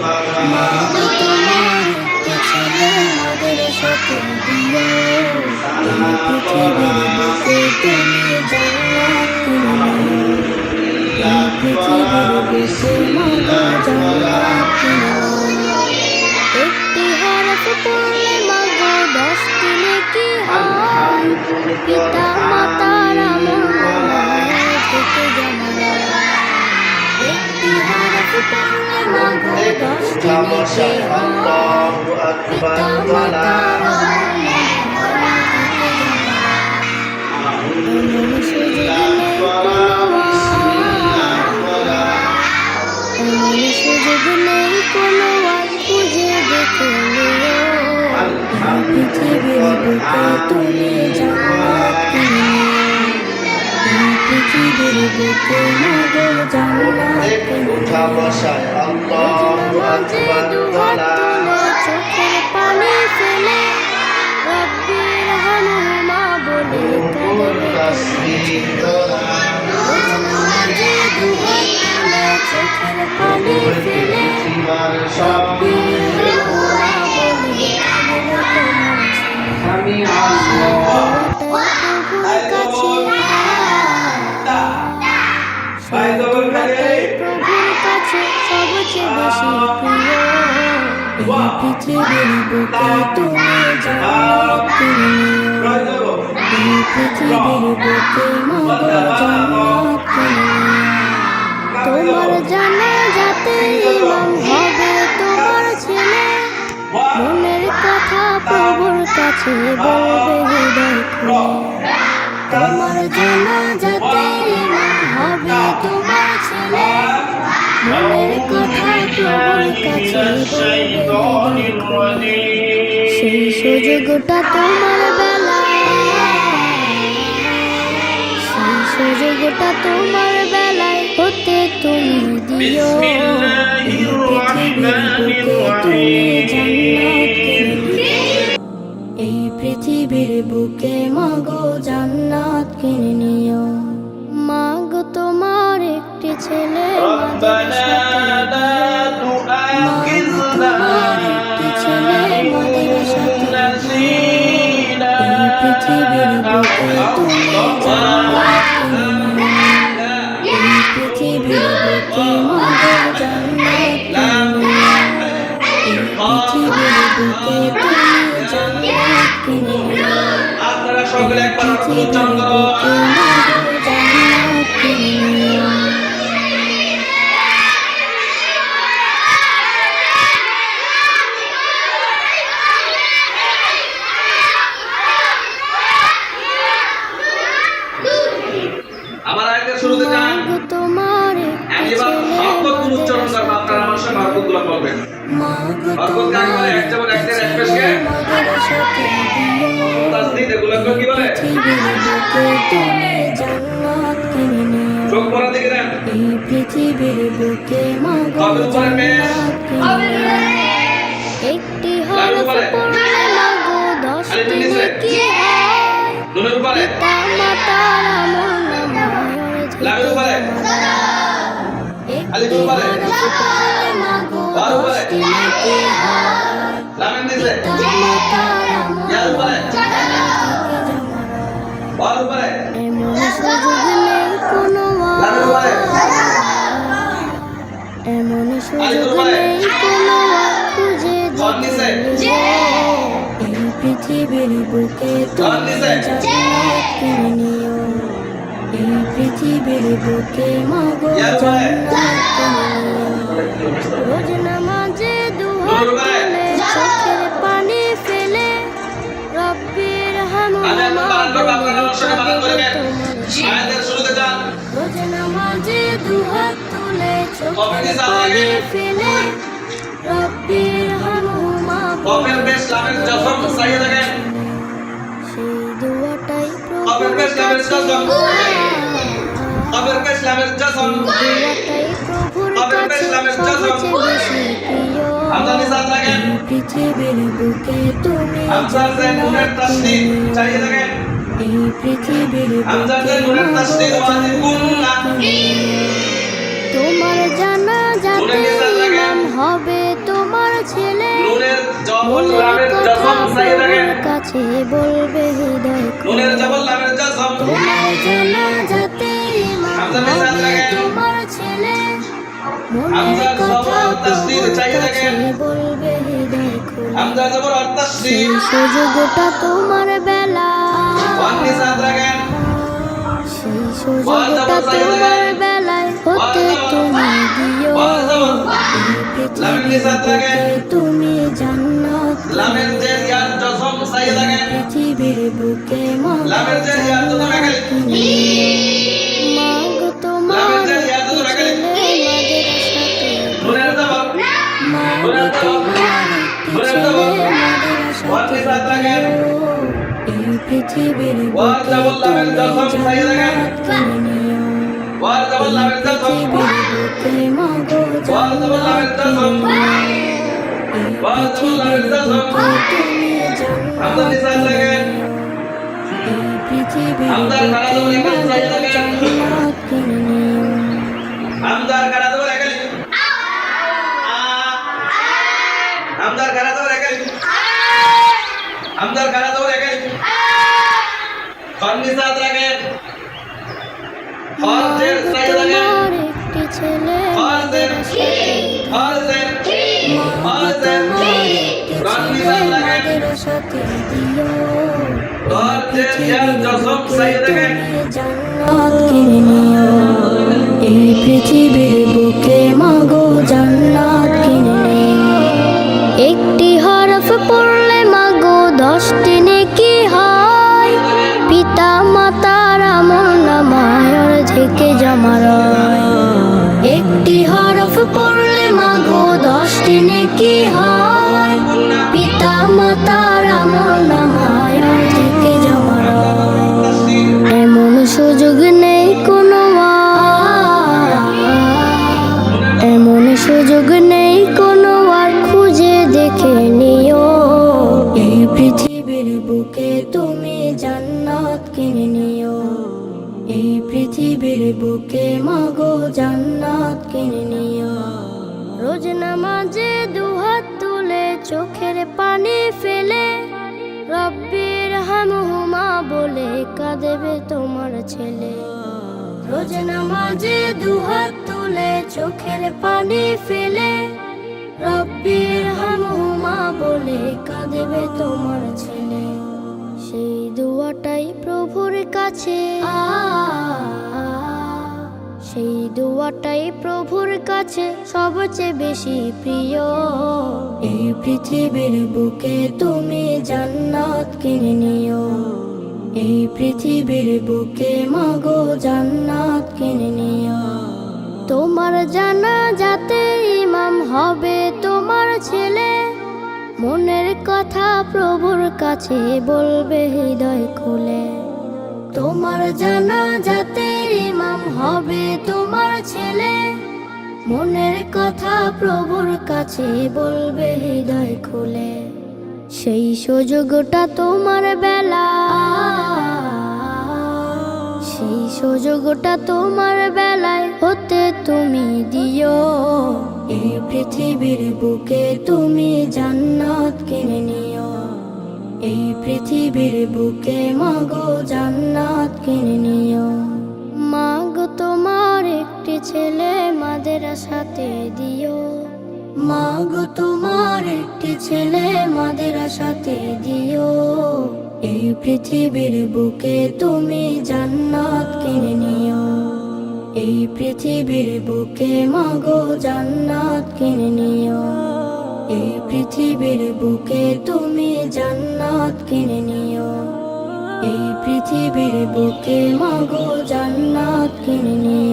মাগো তোমার একটা ছেলে আমাদের সাথে দিও। এই পৃথিবীর বুকে তুমি জান্নাত কিনে নিও। এই পৃথিবীর বুকে মাগো জান্নাত কিনে নিও। একটি হরফ পড়লে মাগো 10টি নেকি হয়। পিতা মাতার আমল নামায় থেকে জানা। একটি হরফ পড়লে মাগো 10টি নেকি হয়। পিতা মাতার আমল নামায় থেকে জানা। এমন সুযোগ নেই কোনো আর খুঁজে দেখে নিও। এই পৃথিবীর বুকে তুমি জান্নাত কিনে নিও। এই পৃথিবীর বুকে মাগো জান্নাত কিনে নিও। নামাজে দুহাত তুলে চোখের পানি ফেলে রব্বির হামহুমা বলে নামাজে দুহাত তুলে চোখের পানি ফেলে রব্বির হামহুমা বলে আমি প্রভুর কাছে সবচেয়ে বেশি প্রিয়। এই পৃথিবীর বুকে তুমি জান্নাত কিনে নিও। এই পৃথিবীর বুকে মাগো জান্নাত কিনে নিও। তোমার জানাজাতে ইমাম হবে তোমার ছেলে। মনের কথা প্রভুর কাছে বলবে হৃদয় খুলে। তোমার জানাজাতে ইমাম হবে তোমার ছেলে। মনের কথা প্রভুর কাছে বলবে হৃদয় খুলে। সেই সুযোগটা তোমার বেলায়, সেই সুযোগটা তোমার বেলায় হতে তুমি দিও। এই পৃথিবীর বুকে তুমি জান্নাত কিনে নিও। এই পৃথিবীর বুকে মাগো জান্নাত কিনে নিও। মাগো তোমার একটি ছেলে মাদের সাথে দিও। মাগো তোমার একটি ছেলে মাদের সাথে দিও। এই পৃথিবীর বুকে তুমি জান্নাত কিনে নিও। এই পৃথিবীর বুকে মাগো জান্নাত কিনে নিও। এই পৃথিবীর বুকে তুমি জান্নাত কিনে নিও। আপনারা সকলে একবার পৃথিবীর উচ্চারণ বুকে করুন। মাগো জান্নাত কিনে নিও। আমার আয়াতের শুরুতে যান। মাগো তোমার আমি একটি এবার ছেলে হরকতগুলো উচ্চারণ মাদের করবো, আপনারা আমার সাথে হরকতগুলো বলবেন। মাগো হরকত কাকে বলে? তোমার এক যেমন এক একটি দের এক ছেলে পেশকে মাদের সাথে দিও। তাসদিদ, এগুলোকে কি বলে? পৃথিবীর বুকে তুমি জান্নাত কিনে নিও। চোখ পড়া দিকে দেন। এই পৃথিবীর বুকে মাগো কবের উপরে পেশ? জান্নাত কিনে নিও। একটি হরফ পড়লে মাগো 10টি নেকি হয়। নুনের উপরে, পিতা মাতার আমল নামায় লামের উপরে, একটি আলিফের উপরে, হরফ পড়লে মাগো ওয়ার উপরে, 10টি নেকি হয়। লামের নিচে, পিতা মাতার আমল ইয়ার উপরে, ওয়ার উপরে, এমন সুযোগ নেই কোনো লামের উপরে, এমন সুযোগ আলিফের উপরে, নেই কোনো খুঁজে ওয়ার নিচে, দেখে এই পৃথিবীর বুকে ওয়ার তুমি নিচে, জান্নাত কিনে নিও। এই পৃথিবীর বুকে মাগো ইয়ার উপরে, জান্নাত কিনে নিও। রোজ নামাজে দুহাত নুনের উপরে, তুলে চোখের পানি ফেলে রব্বির আমি এখন হামহুমা বানান করবো, বলে আপনারা আমার সাথে বানান কাঁদবে করবেন। তোমার ছেলে। আয়াতের শুরুতে যান। রোজ নামাজে দুহাত তুলে চোখের কফের নিচে হাত পানি লাগে। ফেলে রব্বির হামহুমা কফের বলে পেশ, লামের জজম চাইয়ে দেখেন। সেই দুয়াটাই কফের প্রভুর পেশ, লামের কাছে জজম। কফের পেশ, লামের জজম। সেই দুয়াটাই প্রভুর কফের পেশ, কাছে লামের জজম। সবচেয়ে বেশি প্রিয়। হামজা নিচে হাত লাগেন। এই পৃথিবীর বুকে তুমি হামজার যে নুনের জান্নাত তাসদিদ কিনে নিও। চাইয়ে দেখেন। এই পৃথিবীর হামজার বুকে যে নুনের মাগো তাসদিদ ওয়াজিব জান্নাত গুন্না। কিনে নিও। তোমার জানাজাতে ইমাম হবে তোমার ছেলে, নুনের জবর মনের লামের কথা জসম সাইয়ে দেখেন, প্রভুর কাছে বলবে হৃদয় খুলে। নুনের জবর লামের জসম, তোমার জানাজাতে ইমাম হামজা মিসাল হবে দেখেন, তোমার ছেলে, মনের হামজা কথা জবর তাসদীর প্রভুর চাইয়ে কাছে দেখেন, বলবে হৃদয় খুলে। হামজা জবর সেই তাসদীর, সুযোগটা তোমার বেলা, ওয়ান নিসাত দেখেন, সেই সুযোগটা তোমার বেলায় হতে তুমি দিও। এই পৃথিবীর বুকে তুমি জান্নাত লামের যে ইয়ার জসম সাইয়ে দেখেন, পৃথিবীর বুকে মা লামের যে ইয়ার তো দেখেন, মাগো তোমার লামের যে ইয়ার তো ছেলে দেখেন, মাদের সাথে, নুনের জবর, মাগো নুনের জবর, তোমার নুনের ছেলে জবর, মাদের ওয়ান সাথে নিসাত দেখেন, এই পৃথিবীর ওয়ান বুকে জবর লামের জসম তুমি সাইয়ে দেখেন, জান্নাত কিনে নিও। ওয়ান জবর লামের জসম, পৃথিবীর বুকে মাগো ওয়ান জবর লামের জান্নাত জসম, কিনে নিও। এই ওয়ান জবর লামের পৃথিবীর জসম, বুকে তুমি হামজা জান্নাত নিসাত কিনে দেখেন, নিও। এই পৃথিবীর হামজা বুকে খাড়া জবর একালি মাগো সাইয়ে দেখেন, জান্নাত কিনে নিও। হামজার খাড়া জবর একালি, হামজার খাড়া জবর একালি, হামজার খাড়া জবর একালি, ওয়ান নিসাত দেখেন, ওয়ান জের মাগো সাইয়ে দেখেন, তোমার একটি ছেলে ওয়ান জের, মাদের সাথে, ওয়ান জের, ওয়ান জের, ওয়ান নিসাত দেখেন, মাদের সাথে দিও। ওয়ান জের ইয়ার জসম সাইয়ে দেখেন, জান্নাত কিনে নিও। এই পৃথিবীর বুকে মাগো জান্নাত কিনে নিও। একটি হরফ পড়লে মাগো 10টি নেকি হয়, পিতা মাতার আমল নামায় থেকে জমা রয়। একটি হরফ পড়লে মাগো 10টি নেকি হয়, পিতা মাতার আমল নামায় থেকে জমা রয়। এমন সুযোগ নেই কোনো আর, এমন সুযোগ নেই কোনো আর, খুঁজে দেখে নিও। এই পৃথিবীর বুকে তুমি জান্নাত কিনে নিও। এই পৃথিবীর বুকে মাগো জান্নাত কিনে নিও। রোজ নামাজে দুহাত তুলে চোখের পানি ফেলে, রব্বির হামহুমা বলে কাঁদেবে তোমার ছেলে। রোজ নামাজে দুহাত তুলে চোখের পানি ফেলে, রব্বির হামহুমা বলে কাঁদেবে তোমার ছেলে। সেই দোয়াটাই প্রভুর কাছে, সেই দোয়াটাই প্রভুর কাছে সবচেয়ে বেশি প্রিয়। এই পৃথিবীর বুকে তুমি জান্নাত কিনে নিও। এই পৃথিবীর বুকে মাগো জান্নাত কিনে নিও। তোমার জানাজাতে ইমাম হবে তোমার ছেলে, মনের কথা প্রভুর কাছে বলবে হৃদয় খুলে। তোমার জানাজাতে ইমাম হবে তোমার ছেলে, মনের কথা প্রভুর কাছে বলবে হৃদয় খুলে। সেই সুযোগটা তোমার বেলা, সেই সুযোগটা তোমার বেলায় হতে তুমি দিও। এই পৃথিবীর বুকে তুমি জান্নাত কিনে নিও। এই পৃথিবীর বুকে মাগো জান্নাত কিনে নিও। মাগো তোমার একটি ছেলে মাদ্রাসাতে দিও। মাগো তোমার একটি ছেলে মাদ্রাসাতে দিও। এই পৃথিবীর বুকে তুমি জান্নাত কিনে নিও। এই পৃথিবীর বুকে মাগো জান্নাত কিনে নিও। এই পৃথিবীর বুকে তুমি জান্নাত কিনে নিও। এই পৃথিবীর বুকে মাগো জান্নাত কিনে নিও।